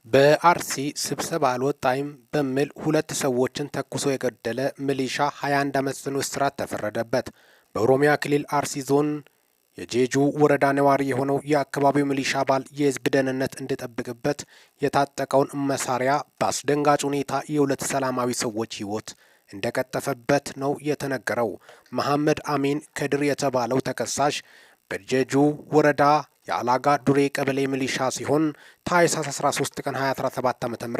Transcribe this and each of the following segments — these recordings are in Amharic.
በአርሲ ስብሰባ አልወጣም በሚል ሁለት ሰዎችን ተኩሶ የገደለ ሚሊሻ 21 ዓመት ጽኑ እስራት ተፈረደበት። በኦሮሚያ ክልል አርሲ ዞን የጄጁ ወረዳ ነዋሪ የሆነው የአካባቢው ሚሊሻ አባል የህዝብ ደህንነት እንዲጠብቅበት የታጠቀውን መሳሪያ በአስደንጋጭ ሁኔታ የሁለት ሰላማዊ ሰዎች ህይወት እንደቀጠፈበት ነው የተነገረው። መሐመድ አሚን ከድር የተባለው ተከሳሽ በጄጁ ወረዳ የአላጋ ዱሬ ቀበሌ ሚሊሻ ሲሆን ታኅሳስ 13 ቀን 2017 ዓ.ም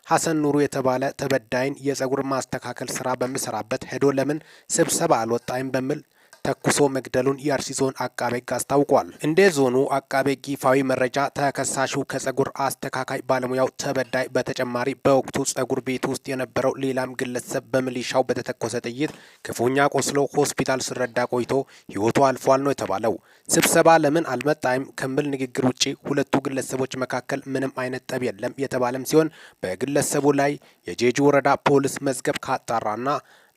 ሐሰን ኑሩ የተባለ ተበዳይን የጸጉር ማስተካከል ስራ በሚሰራበት ሄዶ ለምን ስብሰባ አልወጣም በሚል ተኩሶ መግደሉን የአርሲ ዞን አቃቤ ሕግ አስታውቋል። እንደ ዞኑ አቃቤ ሕግ ይፋዊ መረጃ ተከሳሹ ከጸጉር አስተካካይ ባለሙያው ተበዳይ በተጨማሪ በወቅቱ ጸጉር ቤት ውስጥ የነበረው ሌላም ግለሰብ በሚሊሻው በተተኮሰ ጥይት ክፉኛ ቆስሎ ሆስፒታል ሲረዳ ቆይቶ ህይወቱ አልፏል ነው የተባለው። ስብሰባ ለምን አልመጣም ከሚል ንግግር ውጪ ሁለቱ ግለሰቦች መካከል ምንም አይነት ጠብ የለም የተባለም ሲሆን በግለሰቡ ላይ የጄጁ ወረዳ ፖሊስ መዝገብ ካጣራና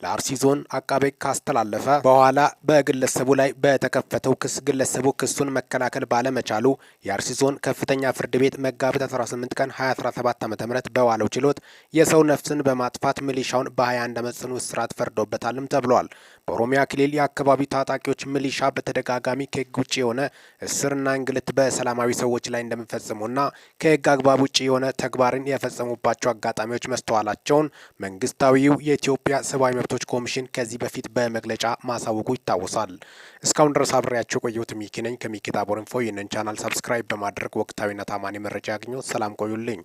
ለአርሲ ዞን አቃቤ ካስተላለፈ በኋላ በግለሰቡ ላይ በተከፈተው ክስ ግለሰቡ ክሱን መከላከል ባለመቻሉ የአርሲ ዞን ከፍተኛ ፍርድ ቤት መጋቢት 18 ቀን 2017 ዓ.ም በዋለው ችሎት የሰው ነፍስን በማጥፋት ሚሊሻውን በ21 ዓመት ጽኑ እስራት ፈርዶበታልም ተብሏል። በኦሮሚያ ክልል የአካባቢ ታጣቂዎች ሚሊሻ በተደጋጋሚ ከህግ ውጭ የሆነ እስርና እንግልት በሰላማዊ ሰዎች ላይ እንደሚፈጽሙና ከህግ አግባብ ውጭ የሆነ ተግባርን የፈጸሙባቸው አጋጣሚዎች መስተዋላቸውን መንግስታዊው የኢትዮጵያ ሰብአዊ መብቶች ኮሚሽን ከዚህ በፊት በመግለጫ ማሳወቁ ይታወሳል። እስካሁን ድረስ አብሬያቸው ቆየሁት ሚኪ ነኝ ከሚኪ ታቦር ኢንፎ። ይህንን ቻናል ሰብስክራይብ በማድረግ ወቅታዊና ታማኒ መረጃ ያግኙ። ሰላም ቆዩልኝ።